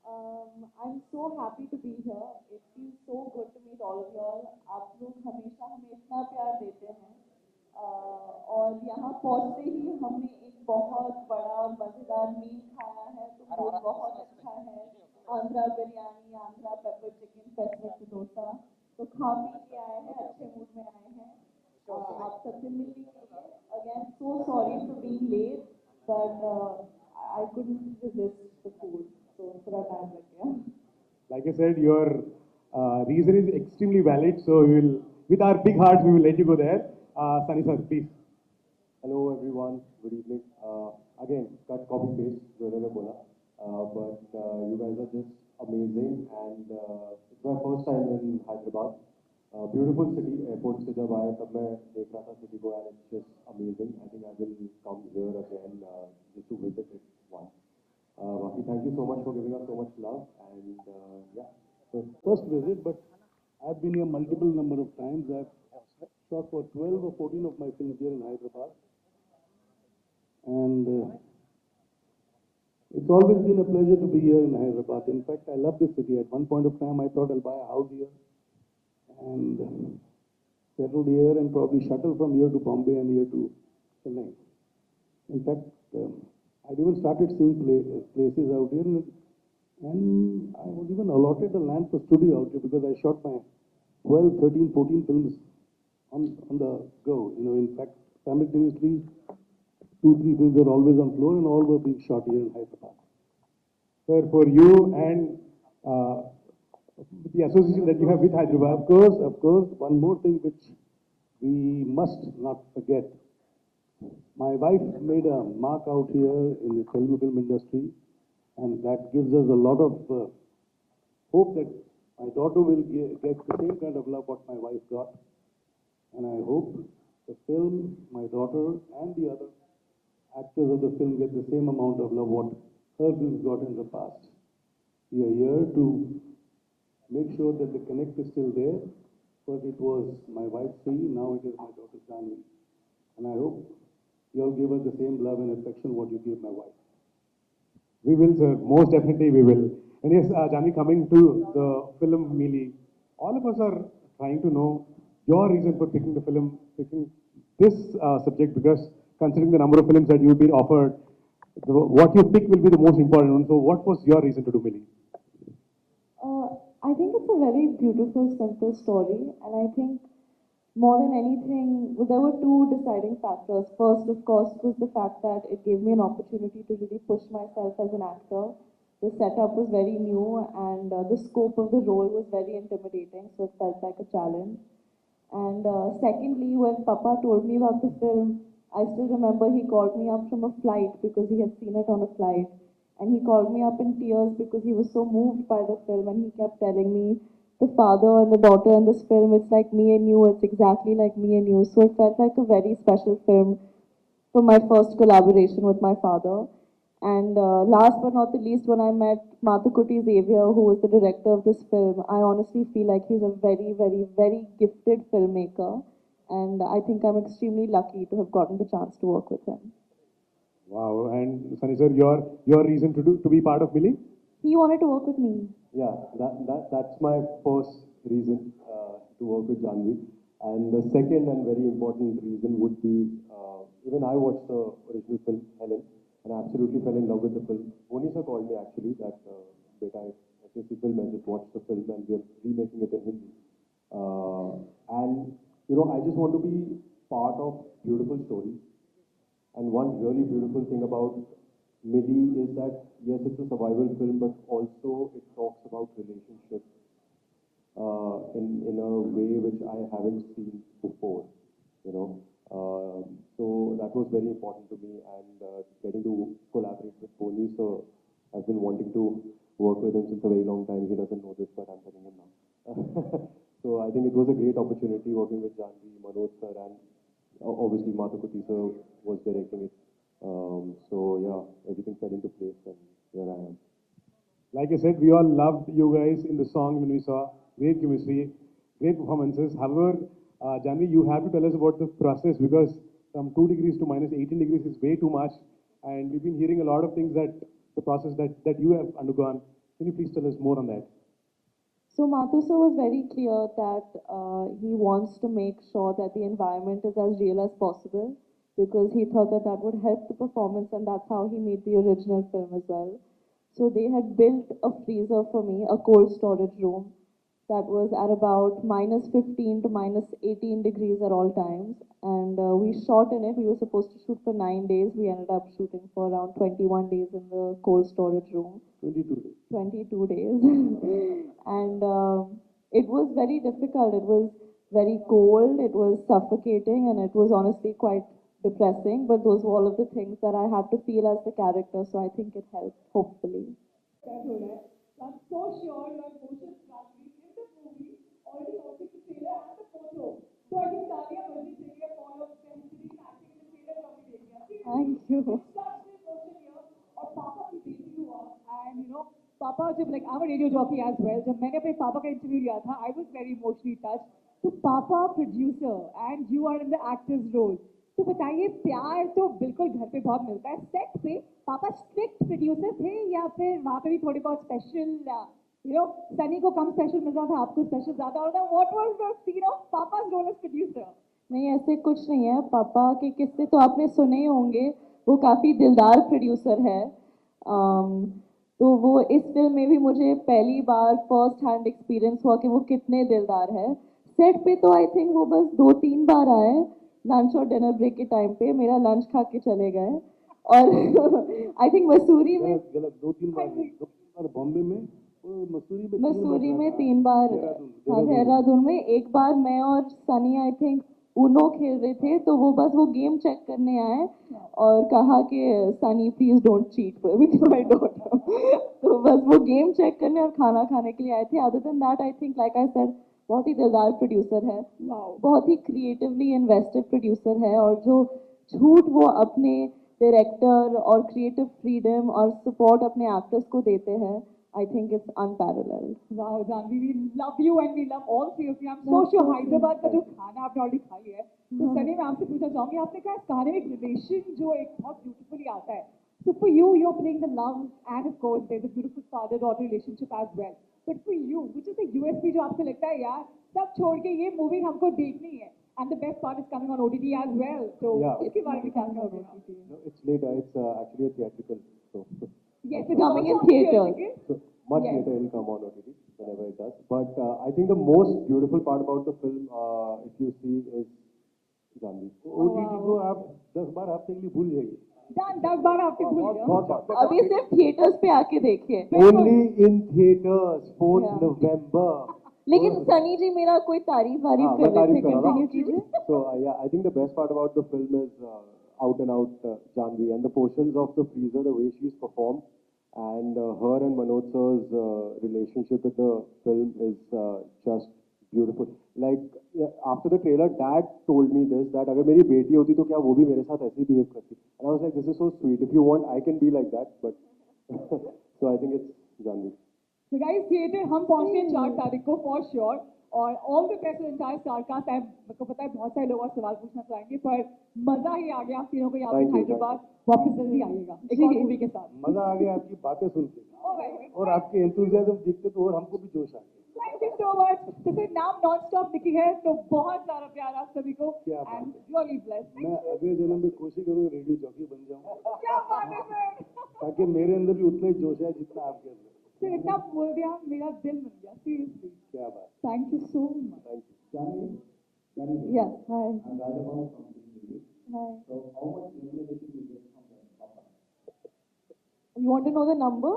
I'm so happy to be here. It feels so good to meet all of y'all. आप लोग हमेशा हमें इतना प्यार देते हैं और यहाँ पहुँचते ही हमने एक बहुत बड़ा और मज़ेदार मील खाया है तो मूड बहुत अच्छा है Andhra biryani Andhra pepper chicken paper dosa तो खा पी के आए हैं अच्छे मूड में आए हैं आप सबसे मिलने के लिए again so sorry for being late but I couldn't resist the food so थोड़ा टाइम लग गया. Like I said, your reason is extremely valid. So we will, with our big hearts, we will let you go there. Sunny sir, please. Hello everyone, good evening. Again, cut copy paste, जो इन्होंने बोला. But you guys are just amazing and it's my first time in Hyderabad. Beautiful city, airport से जब आया तब मैं देख रहा था city को and it's just amazing. I think I will come here again just to visit it once. Baki, thank you so much for giving us so much love and yeah. So first visit, but I've been here multiple number of times. I've shot for 12 or 14 of my films here in Hyderabad. And it's always been a pleasure to be here in Hyderabad. In fact, I love this city. At one point of time, I thought I'll buy a house here and settle here and probably shuttle from here to Bombay and here to Chennai. In fact, I'd even started seeing places out here and I was even allotted a land for studio out here because I shot my 12, 13, 14 films on the go. You know, in fact, simultaneously, 2, 3 films were always on floor and all were being shot here in Hyderabad. Sir, for you and the association that you have with Hyderabad. Of course, one more thing which we must not forget. My wife made a mark out here in the Telugu film industry, and that gives us a lot of hope that my daughter will get the same kind of love what my wife got. And I hope the film, my daughter, and the other actors of the film get the same amount of love what her films got in the past. We are here to make sure that the connect is still there. First it was my wife Sri, now it is my daughter Janhvi. And I hope you all give her the same love and affection what you gave my wife. We will, sir. Most definitely we will. And yes, Janhvi, coming to the film Mili, all of us are trying to know your reason for picking the film, picking this subject, because considering the number of films that you've been offered, what you pick will be the most important one. So what was your reason to do Mili? I think it's a very beautiful, simple story, and I think more than anything, well, there were two deciding factors. First, of course, was the fact that it gave me an opportunity to really push myself as an actor. The setup was very new, and the scope of the role was very intimidating, so it felt like a challenge. And secondly, when Papa told me about the film, I still remember he called me up from a flight because he had seen it on a flight. And he called me up in tears because he was so moved by the film and he kept telling me, the father and the daughter in this film, it's like me and you, it's exactly like me and you. So it felt like a very special film for my first collaboration with my father. And last but not the least, when I met Mathukutti Xavier, who was the director of this film, I honestly feel like he's a very, very, very gifted filmmaker. And I think I'm extremely lucky to have gotten the chance to work with him. Wow. And Sunny sir, your reason to be part of Mili? He wanted to work with me. Yeah, that's my first reason to work with Janhvi. And the second and very important reason would be, even I watched the original film, Helen, and I absolutely fell in love with the film. Onisa called me actually that, beta, SSC film, I just watched the film and we are remaking it in Hindi. And, you know, I just want to be part of beautiful stories. And one really beautiful thing about Mili is that, yes, it's a survival film, but also it talks about relationships in a way which I haven't seen before, you know. So that was very important to me, and getting to collaborate with Pony. So I've been wanting to work with him since a very long time. He doesn't know this, but I'm telling him now. So I think it was a great opportunity working with Janhvi, Manoj sir, and obviously Mathukutti sir was directing it. So yeah, everything fell into place and here I am. Like I said, we all loved you guys in the song when we saw great chemistry, great performances. However, Janhvi, you have to tell us about the process because from 2 degrees to minus 18 degrees is way too much. And we've been hearing a lot of things that the process that you have undergone. Can you please tell us more on that? So Matusa was very clear that he wants to make sure that the environment is as real as possible because he thought that that would help the performance, and that's how he made the original film as well. So they had built a freezer for me, a cold storage room that was at about minus 15 to minus 18 degrees at all times. And we shot in it. We were supposed to shoot for 9 days. We ended up shooting for around 21 days in the cold storage room. 22 days. 22 days. And it was very difficult. It was very cold, it was suffocating, and it was honestly quite depressing. But those were all of the things that I had to feel as the character, so I think it helped, hopefully. That हो रहा है. So I'm so sure your emotions translate in the movie, already watching the trailer and the photo. So I think Tanya Bajji चाहिए for your sensory acting in the trailer जो अभी देखिए. Thank you. Such an emotion here. और पापा की बेटी हुआ, and you know पापा जब like I'm a radio jockey as well. जब मैंने अपने पापा का इंटरव्यू लिया था, I was very emotionally touched. तो पापा producer and you are in the actor's role. तो बताइए प्यार तो बिल्कुल घर पे बहुत मिलता है. सेट पे पापा स्ट्रिक्ट प्रोड्यूसर थे या फिर वहाँ पे भी थोड़ी बहुत स्पेशल सनी को कम स्पेशल मिल रहा था, आपको स्पेशल ज्यादा हो रहा था? What was the scene of papa's role as producer? नहीं, ऐसे कुछ नहीं है. पापा के किस्से तो आपने सुने ही होंगे. वो काफ़ी दिलदार प्रोड्यूसर है. तो वो इस फिल्म में भी मुझे पहली बार फर्स्ट हैंड एक्सपीरियंस हुआ कि वो कितने दिलदार है. सेट पे तो आई थिंक वो बस 2-3 बार आए लंच और डिनर ब्रेक के टाइम पे. मेरा लंच खा के चले गए. और आई थिंक मसूरी में गलत 2-3 बार बॉम्बे में और मसूरी में 3 बार. हाँ, देहरादून देहरादून में एक बार मैं और सनी आई थिंक ऊनो खेल रहे थे, तो वो बस वो गेम चेक करने आए और कहा कि Sunny please don't cheat with my daughter. तो बस वो गेम चेक करने और खाना खाने के लिए आए थे. Other than that I think like I said बहुत ही दिलदार प्रोड्यूसर है. बहुत ही क्रिएटिवली इन्वेस्टेड प्रोड्यूसर है. और जो छूट वो अपने डायरेक्टर और क्रिएटिव फ्रीडम और सपोर्ट अपने एक्टर्स को देते हैं, I think it's unparalleled. Wow, Janhvi, we love you and we love all three of you. I'm so sure Hyderabad का जो खाना आपने already खा लिया है. तो सनी मैं आपसे पूछना चाहूँगी, आपने कहा इस कहानी में एक रिलेशन जो एक बहुत ब्यूटीफुली आता है. So for you, you're playing the love and of course there's a beautiful father-daughter relationship as well. But for you, which is the USP जो आपको लगता है यार सब छोड़ के ये मूवी हमको देखनी है? And the best part is coming on OTT as well. So इसके बारे में क्या कहोगे? No, it's later. It's actually a theatrical. So Yes, It's coming in theaters. So much Yes. later it will come on OTT whenever it does. But I think the most beautiful part about the film, if you see, is Janhvi. OTT को आप 10 बार हफ्ते के लिए भूल जाइए. 10 बार आपके भूल गया. बहुत अभी सिर्फ थिएटर्स पे आके देखिए. Only in theaters, 4th Yeah. November. लेकिन सनी जी मेरा कोई तारीफ वारीफ हाँ, कर मैं रहे थे. तारीफ कर रहा कंटिन्यू था. कीजिए. So yeah, I think the best part about the film is out and out Janhvi and the portions of the freezer, the way she's performed, and her and Manoj sir's relationship with the film is just beautiful. Like after the trailer, Dad told me this that अगर मेरी बेटी होती तो क्या वो भी मेरे साथ ऐसे ही behave करती. And I was like, this is so sweet. If you want, I can be like that. But so I think it's Janhvi. So guys, theatre हम पहुंचे हैं 4 तारीख को फॉर श्योर. और all the best entire star cast है. मेरे को पता है बहुत सारे लोग और सवाल पूछना चाहेंगे, पर मजा ही आ गया आप तीनों को यहाँ पे Thank you, हैदराबाद. वापस जल्दी आइएगा एक और मूवी के साथ. मजा आ गया आपकी बातें सुन के Oh my God. और आपके एंथुसियाज्म देखते तो और हमको भी जोश आ गया. Thank you so much. तो फिर नाम नॉन स्टॉप लिखी है तो बहुत सारा प्यार आप सभी को. क्या बात एंड रियली ब्लेस्ड. मैं अगले जन्म में कोशिश करूँगा रेडियो जॉकी बन जाऊँ क्या बात है सर. ताकि मेरे अंदर भी उतना ही जोश है जितना आपके अंदर. सर इतना बोल दिया मेरा दिल मिल गया सीरियसली. क्या बात. Thank you so much. Thank you. Janhvi, Yes, hi. I'm Rajabam from Mili. Hi. So how much remuneration you get from the papa? You want to know the number?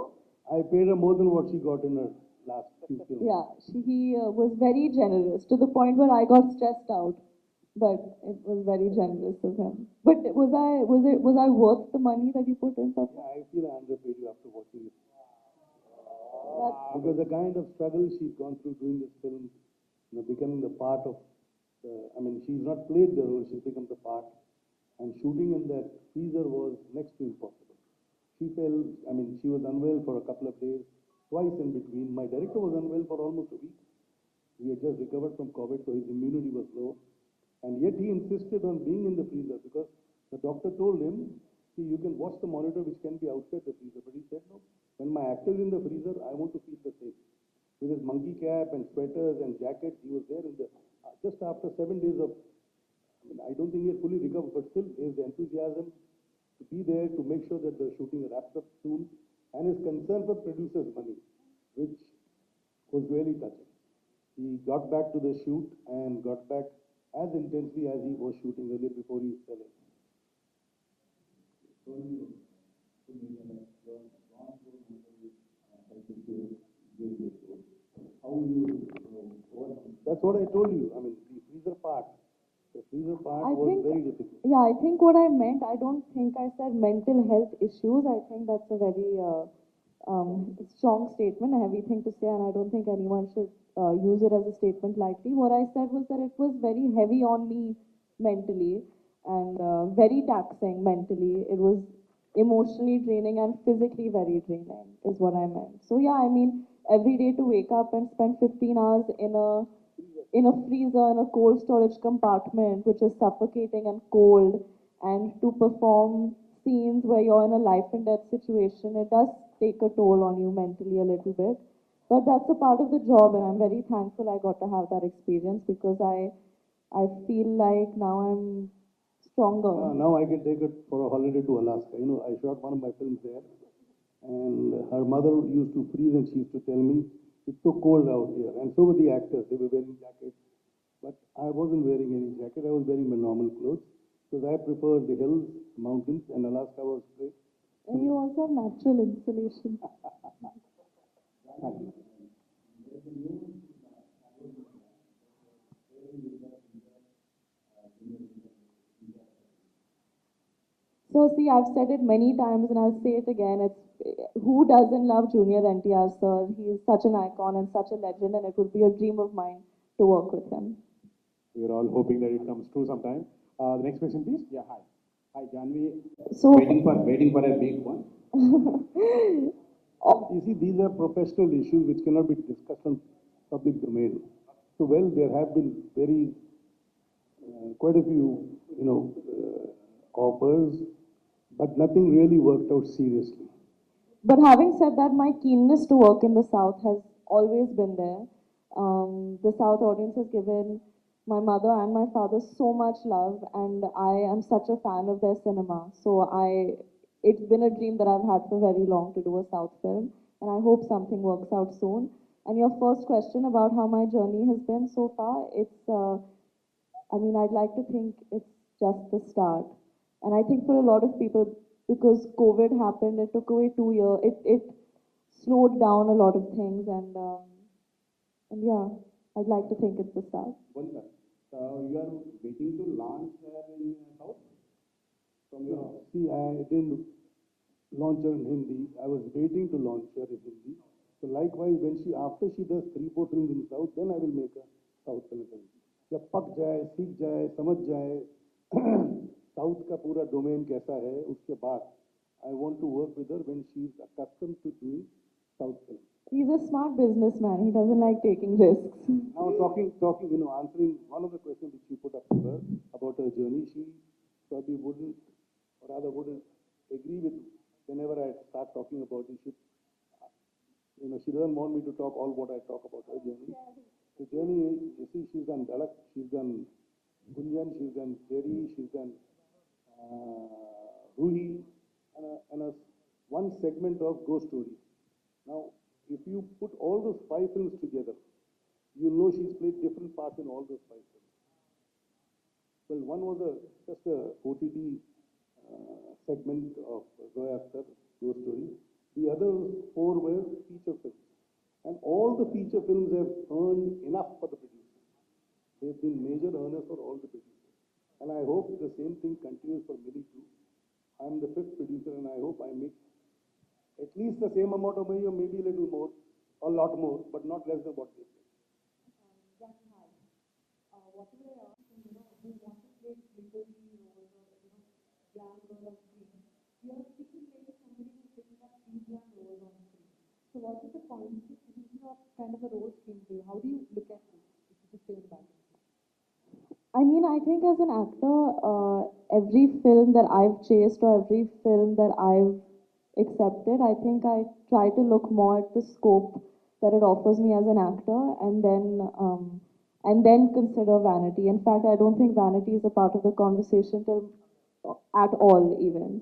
I paid her more than what she got in her last few films. Yeah, he was very generous to the point where I got stressed out. But it was very generous of him. But was I worth the money that you put in, Papa? Yeah, I feel I underpaid you after watching it. That's- Because the kind of struggle she's gone through doing this film, becoming the part of, she's not played the role, she's become the part. And shooting in that freezer was next to impossible. She she was unwell for a couple of days, twice in between. My director was unwell for almost a week. He had just recovered from COVID, so his immunity was low. And yet he insisted on being in the freezer because the doctor told him, see, you can watch the monitor which can be outside the freezer. But he said, no, When my actor is in the freezer, I want to feel the same. With his monkey cap and sweaters and jackets, he was there in the just after 7 days of. I mean, I don't think he had fully recovered, but still, there's the enthusiasm to be there to make sure that the shooting wraps up soon, and his concern for producers' money, which was really touching. He got back to the shoot and got back as intensely as he was shooting earlier before he fell in. Told you to me that you are gone through mental health issues during this show. How will you overcome? That's what I told you. I mean, the freezer part I was think, very difficult. yeah, I think what I meant, I don't think I said mental health issues. I think that's a very strong statement, a heavy thing to say, and I don't think anyone should use it as a statement lightly. What I said was that it was very heavy on me mentally and very taxing mentally. It was emotionally draining and physically very draining, is what I meant. So, yeah, I mean, every day to wake up and spend 15 hours in a freezer in a cold storage compartment which is suffocating and cold, and to perform scenes where you're in a life and death situation, it does take a toll on you mentally a little bit, but that's a part of the job, and I'm very thankful I got to have that experience because I feel like now I'm stronger. Now I can take it for a holiday to Alaska. You know, I shot one of my films there, and her mother used to freeze, and she used to tell me, it's so cold out here. And so were the actors. They were wearing jackets. But I wasn't wearing any jacket. I was wearing my normal clothes because I prefer the hills, mountains, and Alaska was great. And you also have natural insulation. So see, I've said it many times and I'll say it again. It's who doesn't love Junior NTR, sir? He is such an icon and such a legend, and it would be a dream of mine to work with him. We are all hoping that it comes true sometime. The next question, please. Yeah, hi. Hi, Janhvi. So, Waiting for a big one. You see, these are professional issues which cannot be discussed on public domain. So, well, there have been quite a few, offers, but nothing really worked out seriously. but having said that, my keenness to work in the South has always been there. The South audience has given my mother and my father so much love, and I am such a fan of their cinema. So it's been a dream that I've had for very long to do a South film, and I hope something works out soon. And your first question about how my journey has been so far, I mean, I'd like to think it's just the start. And I think for a lot of people, because COVID happened, it took away 2 years, it slowed down a lot of things. And yeah, I'd like to think it's the start. One sir. So you are waiting to launch in South from your office. See, I didn't launch her in Hindi. I was waiting to launch her in Hindi. So likewise, after she does 3-4 films in South, then I will make a South film. जब पक जाए, सीख जाए, समझ जाए, South का पूरा domain कैसा है, उसके बाद I want to work with her when she is accustomed to doing South film. He's a smart businessman. He doesn't like taking risks. Now answering one of the questions which you put up to her about her journey, she probably wouldn't, or rather wouldn't agree with whenever I start talking about it. She doesn't want me to talk all what I talk about her journey. The journey, you see, she's done Dalak, she's done Gunjan, she's done Jerry, she's done Ruhi, and one segment of Ghost Stories. Now, if you put all those 5 films together, you'll know she's played different parts in all those 5 films. Well, one was just a OTT segment of Zoya Akhtar, Ghost Stories. The other 4 were feature films. And all the feature films have earned enough for the producers. They've been major earners for all the producers. And I hope the same thing continues for Mili too. I'm the 5th producer, and I hope I make at least the same amount of money or maybe a little more, a lot more, but not less than what they pay. Whatever I ask, who want to play glittery roles or, glam role on screen, we are speaking like somebody who's taking up these glam roles on screen. So what is the constitution of kind of a role scheme to you? How do you look at this? If you just stay in the background. I mean, I think as an actor, every film that I've chased or every film that I've accepted. I think I try to look more at the scope that it offers me as an actor, and then consider vanity. In fact, I don't think vanity is a part of the conversation till at all even.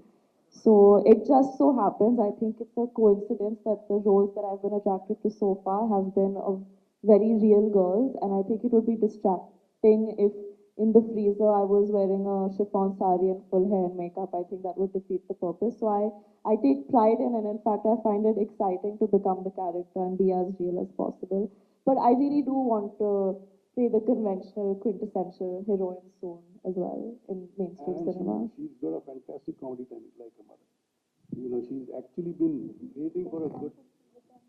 So it just so happens, I think it's a coincidence that the roles that I've been attracted to so far have been of very real girls, and I think it would be distracting if in the freezer I was wearing a chiffon sari and full hair and makeup. I think that would defeat the purpose. So I take pride in, and in fact I find it exciting to become the character and be as real as possible. But I really do want to play the conventional, quintessential heroine soon as well in mainstream And cinema. she's got a fantastic comedy timing, like her mother. You know, she's actually been waiting for a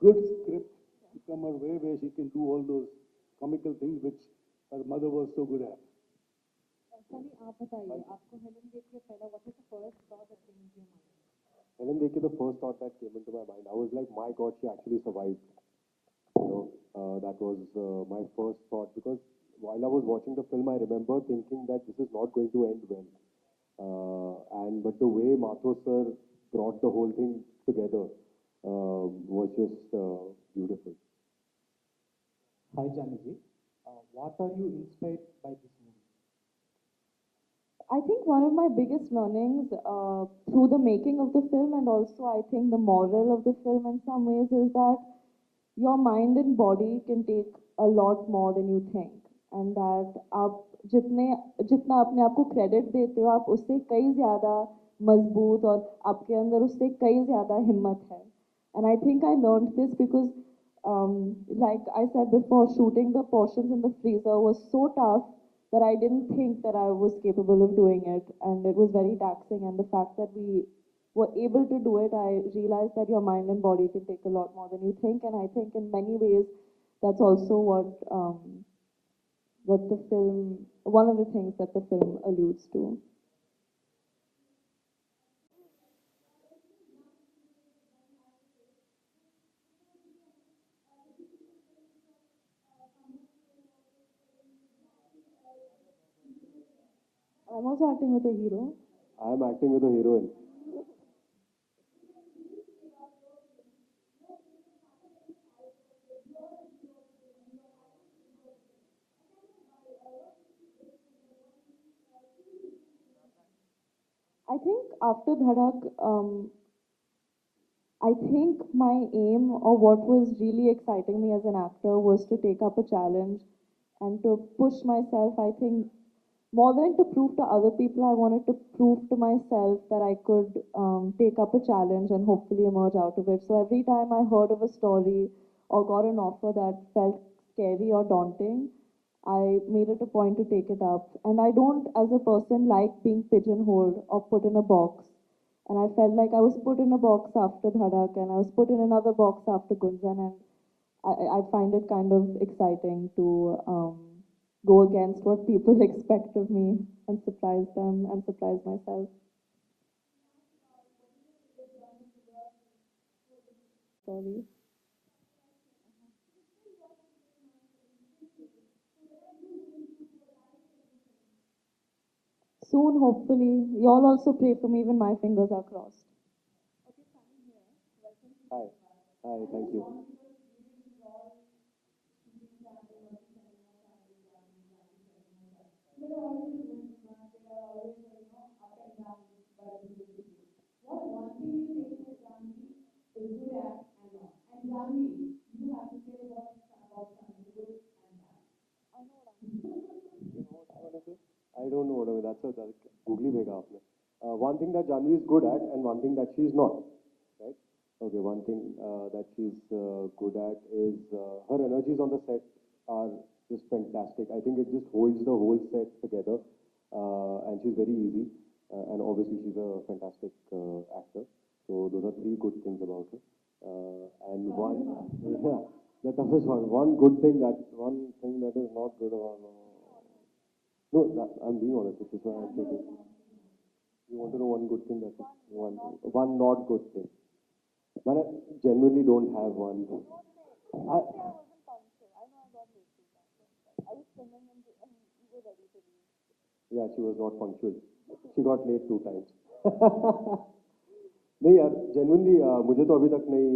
good script to come her way where she can do all those comical things which her mother was so good at. Sunny, आप बताइए आपको Helen देख के पहला what was the first thought that came into your mind? Helen Dekhe, the first thought that came into my mind, I was like, my God, she actually survived. That was my first thought, because while I was watching the film, I remember thinking that this is not going to end well. But the way Mathur sir brought the whole thing together was just beautiful. Hi Janhvi, what are you inspired by this movie? I think one of my biggest learnings through the making of the film, and also I think the moral of the film in some ways, is that your mind and body can take a lot more than you think, and that आप जितने जितना अपने आप को credit देते हो आप उससे कई ज़्यादा मजबूत और आपके अंदर उससे कई ज़्यादा हिम्मत है. And I think I learned this because like I said before, shooting the portions in the freezer was so tough that I didn't think that I was capable of doing it, and it was very taxing. And the fact that we were able to do it, I realized that your mind and body can take a lot more than you think. And I think in many ways, that's also what the film, one of the things that the film alludes to. I'm also acting with a hero. I am acting with a heroine. I think after Dhadak, I think my aim, or what was really exciting me as an actor, was to take up a challenge and to push myself. I think more than to prove to other people, I wanted to prove to myself that I could take up a challenge and hopefully emerge out of it. So every time I heard of a story or got an offer that felt scary or daunting, I made it a point to take it up. And I don't, as a person, like being pigeonholed or put in a box. And I felt like I was put in a box after Dhadak, and I was put in another box after Gunjan, and I find it kind of exciting to go against what people expect of me and surprise them and surprise myself. Sorry. Soon, hopefully. You all also pray for me, even my fingers are crossed. Hi. Hi, thank you. I don't know what I mean. That's googly bhega aapne. One thing that Janhvi is good at, and one thing that she's not, right? Okay, one thing that she's good at is her energies on the set are just fantastic. I think it just holds the whole set together, and she's very easy. And obviously, she's a fantastic actor. So those are three good things about her. And one, yeah, the toughest one. One thing that is not good about her. No, I'm being honest. This is why I'm taking. You want to know one good thing? That is one not good thing. But I genuinely don't have one. I, yeah, she was not punctual. She got late 2 times. नहीं यार, genuinely मुझे तो अभी तक नहीं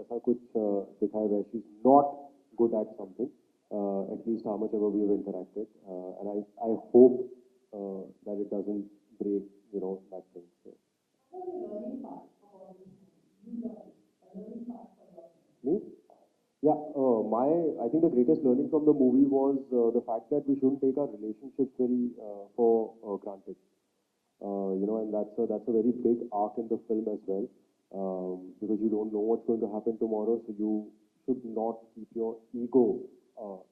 ऐसा कुछ दिखा है where she's not good at something. At least how much ever we have interacted, and I hope that it doesn't break, you know, that thing. So. Me? Yeah, I think the greatest learning from the movie was the fact that we shouldn't take our relationships very for granted. You know, and that's a very big arc in the film as well, because you don't know what's going to happen tomorrow, so you should not keep your ego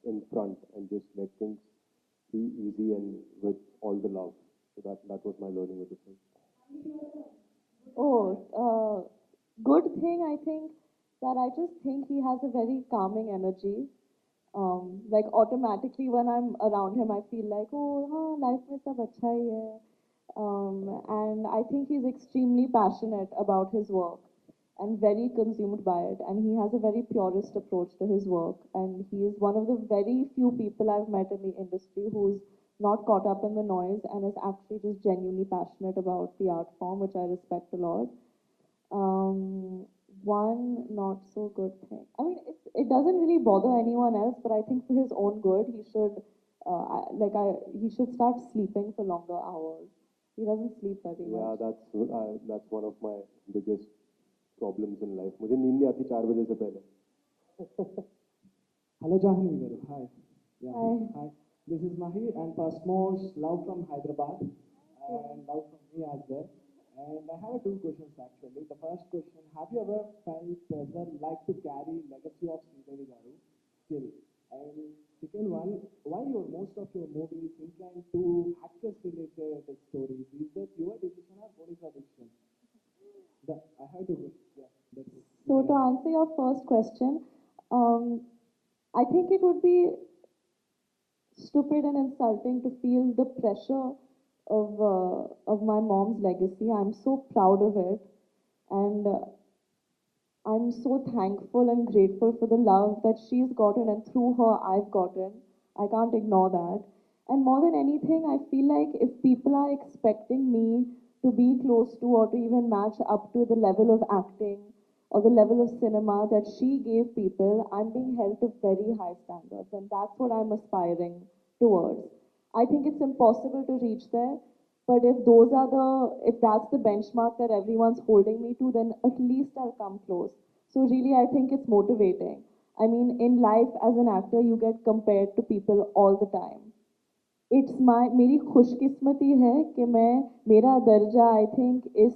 in front and just let things be easy and with all the love. So that was my learning with the film. Oh, good thing I think that I just think he has a very calming energy. Like automatically when I'm around him, I feel like, oh, हाँ, life में सब अच्छा ही है. And I think he's extremely passionate about his work and very consumed by it. And he has a very purist approach to his work. And he is one of the very few people I've met in the industry who's not caught up in the noise and is actually just genuinely passionate about the art form, which I respect a lot. Um, One not so good thing. I mean, it doesn't really bother anyone else, but I think for his own good, he should, he should start sleeping for longer hours. He doesn't sleep very Yeah, much. that's one of my biggest problems in life. मुझे नींद नहीं आती 4 बजे से पहले. Hello, Janhvi Kapoor. Hi. Yeah. Hi. Hi. This is Mahi and Pasmos, love from Hyderabad and love from me as well. And I have two questions actually. The first question, have you ever felt pressure like to carry legacy of Sridevi Garu still? And second one, why most of your movies inclined to actress related stories? Is that your decision or producer decision? I have to, yeah, that's it. So to answer your first question, um, I think it would be stupid and insulting to feel the pressure of my mom's legacy. I'm so proud of it, and I'm so thankful and grateful for the love that she's gotten, and through her I've gotten. I can't ignore that. And more than anything, I feel like if people are expecting me to be close to or to even match up to the level of acting or the level of cinema that she gave people, I'm being held to very high standards, and that's what I'm aspiring towards. I think it's impossible to reach there, but if that's the benchmark that everyone's holding me to, then at least I'll come close. So really, I think it's motivating. I mean, in life as an actor, you get compared to people all the time. It's my मेरी खुशकिस्मती है कि मैं मेरा दर्जा I think इस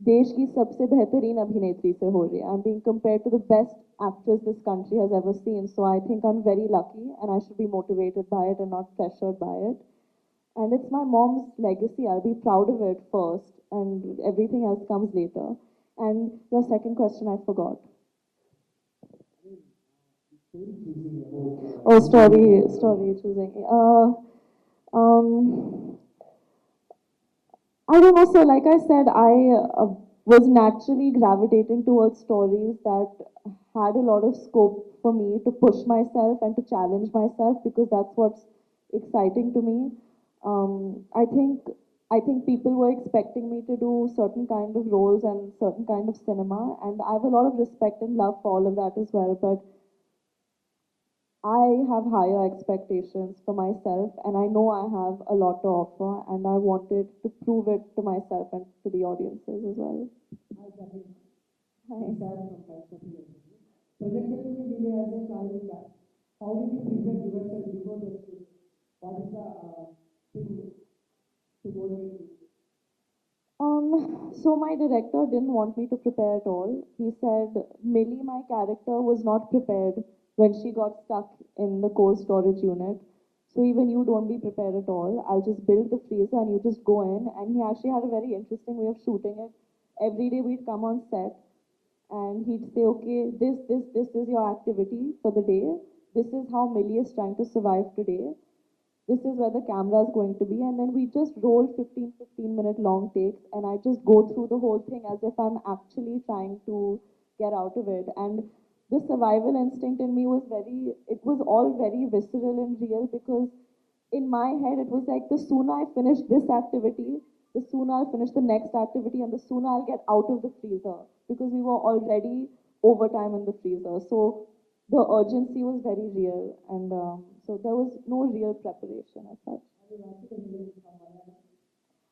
देश की सबसे बेहतरीन अभिनेत्री से हो रही है. I'm being compared to the best actress this country has ever seen. So I think I'm very lucky and I should be motivated by it and not pressured by it. And it's my mom's legacy. I'll be proud of it first, and everything else comes later. And your second question, I forgot. Oh, story choosing. Um, I don't know. So, like I said, I was naturally gravitating towards stories that had a lot of scope for me to push myself and to challenge myself because that's what's exciting to me. I think people were expecting me to do certain kind of roles and certain kind of cinema, and I have a lot of respect and love for all of that as well. But I have higher expectations for myself, and I know I have a lot to offer, and I wanted to prove it to myself and to the audiences as well. Hi, Janhvi. Hi. I'm Sam from Times of India. Projected to be Mili as a traveling guide. How did you prepare yourself before the shoot? What is the thing to motivate you? So my director didn't want me to prepare at all. He said Millie, my character, was not prepared when she got stuck in the cold storage unit. So even you don't be prepared at all. I'll just build the freezer and you just go in. And he actually had a very interesting way of shooting it. Every day we'd come on set and he'd say, okay, this is your activity for the day. This is how Millie is trying to survive today. This is where the camera is going to be. And then we just roll 15-minute long takes and I just go through the whole thing as if I'm actually trying to get out of it. And the survival instinct in me it was all very visceral and real because in my head it was like the sooner I finish this activity, the sooner I'll finish the next activity and the sooner I'll get out of the freezer because we were already overtime in the freezer. So the urgency was very real, and so there was no real preparation as such.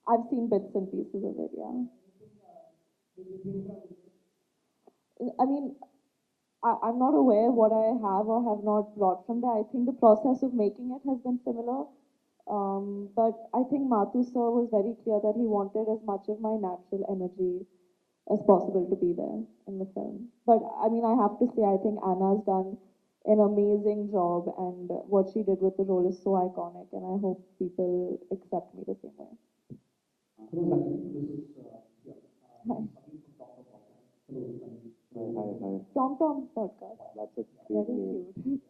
I've seen bits and pieces of it, yeah. I mean, I'm not aware what I have or have not brought from there. I think the process of making it has been similar. But I think Mathu sir was very clear that he wanted as much of my natural energy as possible to be there in the film. But I mean, I have to say, I think Anna's done an amazing job, and what she did with the role is so iconic, and I hope people accept me the same way. Hello, Janhvi. This is yeah, Hi. Sunny from Doctor Podcast. Hello, Sunny. Hi. Tom Tom podcast. That's a great Very name. cute.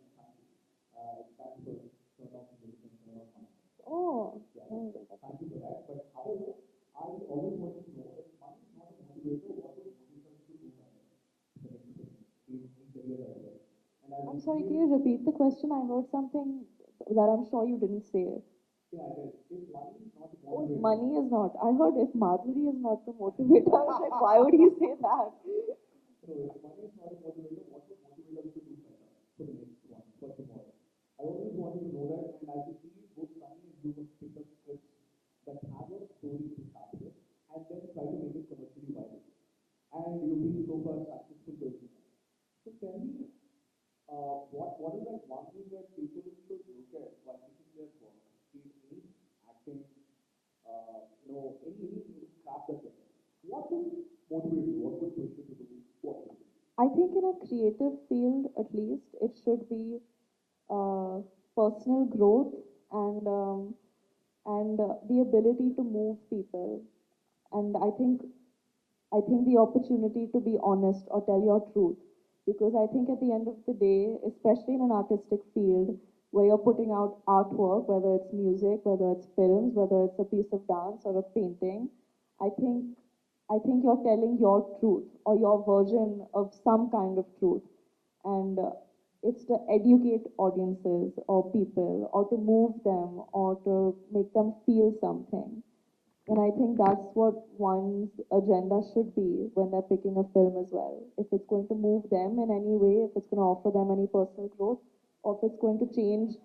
Thanks for turn off the music and turn off my. Oh, Yeah, nice. thank you for that. But however, I always wanted to know if money is not a motivator, what would motivate us to do better the next thing in career as well? And as I'm we sorry, see can it, you repeat the question? I heard something that I'm sure you didn't say. yeah, I guess if money is not a Oh, motivator, money is not. I heard if Madhuri is not the motivator. I was like, why would he say that? so if money is not a motivator, what would motivate us to do better for the next one? First of all, I always wanted to know that, and as you see, both Sunny and you have picked up scripts that have a story to start with, and then try to make it commercially viable. And you've been so far successful doing that. So tell me, what is that one thing that people should look at while picking their work? Be it any acting, any craft that they're doing. What would motivate you? What would push you to do what you do? I think in a creative field, at least, it should be personal growth and the ability to move people. And I think the opportunity to be honest or tell your truth. Because I think at the end of the day, especially in an artistic field where you're putting out artwork, whether it's music, whether it's films, whether it's a piece of dance or a painting, I think I think you're telling your truth or your version of some kind of truth. And it's to educate audiences or people or to move them or to make them feel something. And I think that's what one's agenda should be when they're picking a film as well. If it's going to move them in any way, if it's going to offer them any personal growth, or if it's going to change,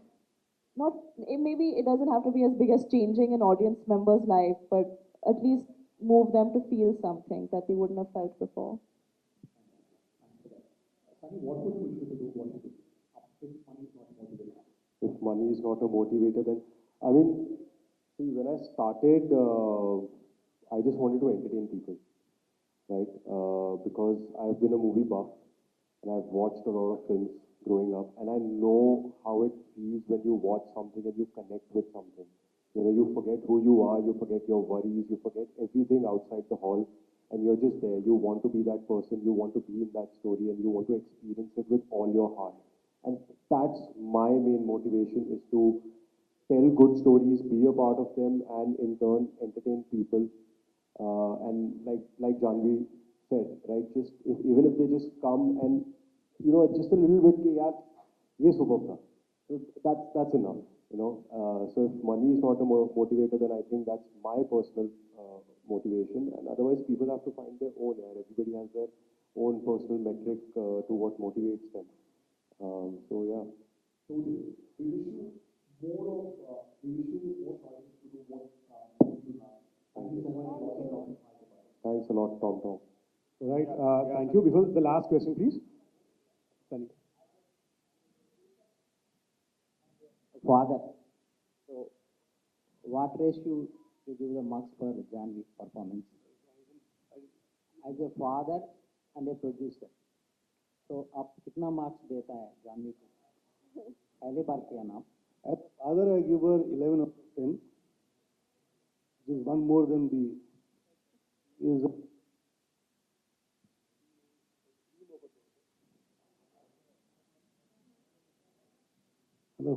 not maybe it doesn't have to be as big as changing an audience member's life, but at least move them to feel something that they wouldn't have felt before. Thanks for that. Sunny, what would push you to do what you do? If money is not a motivator. If money is not a motivator, then I mean, see, when I started, I just wanted to entertain people, right? Because I've been a movie buff and I've watched a lot of films growing up, and I know how it feels when you watch something and you connect with something. You know, you forget who you are, you forget your worries, you forget everything outside the hall, and you're just there. You want to be that person, you want to be in that story, and you want to experience it with all your heart. And that's my main motivation, is to tell good stories, be a part of them, and in turn entertain people. And like Janhvi said, right? Just even if they just come and just a little bit, कि यार ये superb था. So that's enough. So if money is not a motivator, then I think that's my personal motivation. And otherwise, people have to find their own. Yeah? Everybody has their own personal metric to what motivates them. So yeah. Totally. We wish you more choices to do what you love. Thank you so much for Thank talking you. about it. Thanks a lot, Tom Tom. Right. Thank you. Before the last question, please. Sunny. Father. So, what ratio to give the marks for Janhvi performance? As a father and a producer, so आप कितना marks देता है जानवी को? पहली बार किया ना? As father, I give her 11 out of 10, which is one more than the is hello.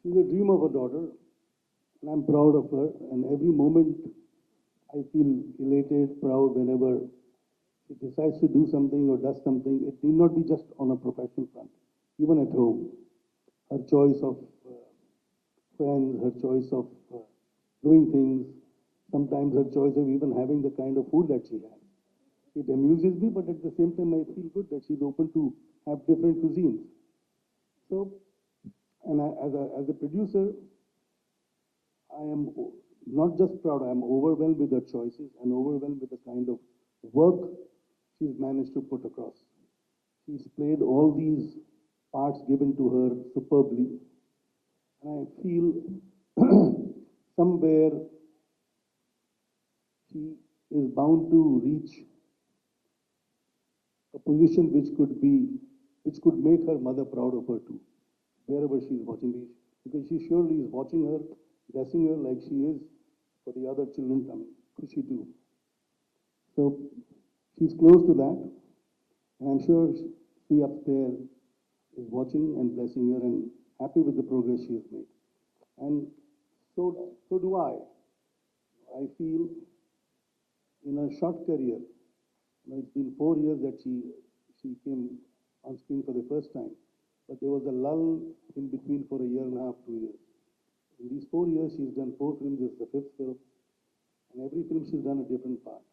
She's a dream of a daughter, and I'm proud of her. And every moment, I feel elated, proud whenever she decides to do something or does something. It need not be just on a professional front, even at home. Her choice of friends, her choice of doing things, sometimes her choice of even having the kind of food that she has. It amuses me, but at the same time, I feel good that she's open to have different cuisines. So, and as a producer, I am not just proud, I am overwhelmed with her choices and overwhelmed with the kind of work she's managed to put across. She's played all these parts given to her superbly. And I feel somewhere she is bound to reach a position which could make her mother proud of her too, wherever she is watching these, because she surely is watching her, blessing her like she is for the other children. I mean, Kushi too. So she's close to that, and I'm sure she up there is watching and blessing her and happy with the progress she has made. And so do I. I feel in a short career, it's been 4 years that she came on screen for the first time, but there was a lull in between for a year and a half, 2 years. In these 4 years, she's done 4 films. This is the fifth film, and every film she's done a different part,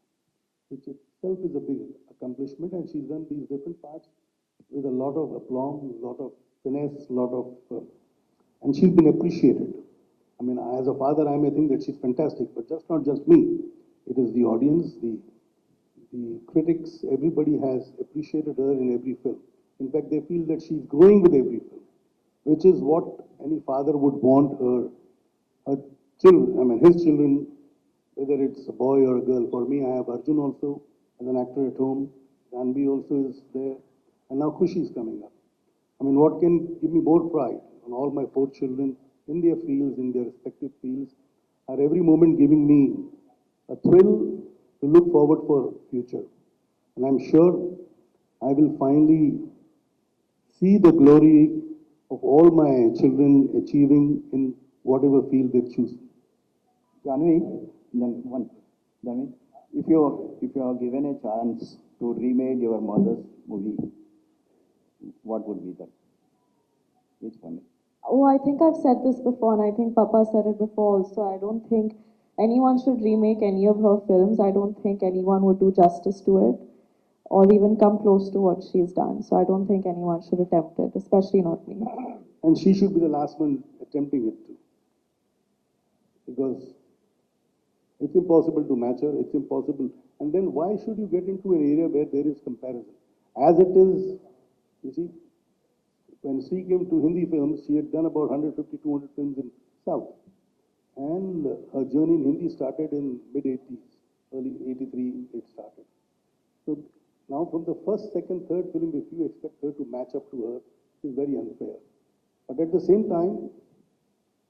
which itself is a big accomplishment. And she's done these different parts with a lot of aplomb, a lot of finesse, a lot of, and she's been appreciated. I mean, as a father, I may think that she's fantastic, but just not just me. It is the audience, the critics, everybody has appreciated her in every film. In fact, they feel that she's growing with every film, which is what any father would want her children, I mean, his children, whether it's a boy or a girl. For me, I have Arjun also as an actor at home. Janhvi also is there. And now Kushi is coming up. I mean, what can give me more pride on all my 4 children in their fields, in their respective fields, are every moment giving me a thrill to look forward for future. And I'm sure I will finally see the glory of all my children achieving in whatever field they choose. Janhvi, Janhvi, if you are given a chance to remake your mother's movie, what would be that? Which one? Oh, I think I've said this before, and I think Papa said it before also. I don't think anyone should remake any of her films. I don't think anyone would do justice to it or even come close to what she's done. So I don't think anyone should attempt it, especially not me. And she should be the last one attempting it too. Because it's impossible to match her, it's impossible. And then why should you get into an area where there is comparison? As it is, you see, when she came to Hindi films, she had done about 150, 200 films in South. And her journey in Hindi started in mid-80s, early 83 it started. So now from the first, second, third film, if you expect her to match up to her, it's very unfair. But at the same time,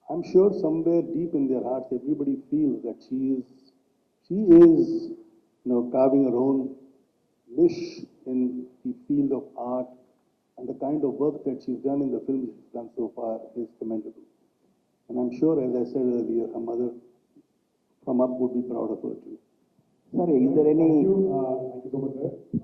I'm sure somewhere deep in their hearts, everybody feels that she is, carving her own niche in the field of art, and the kind of work that she's done in the films she's done so far is commendable. And I'm sure, as I said earlier, her mother from up would be proud of her too. Sorry, is there any? Thank you so much, sir.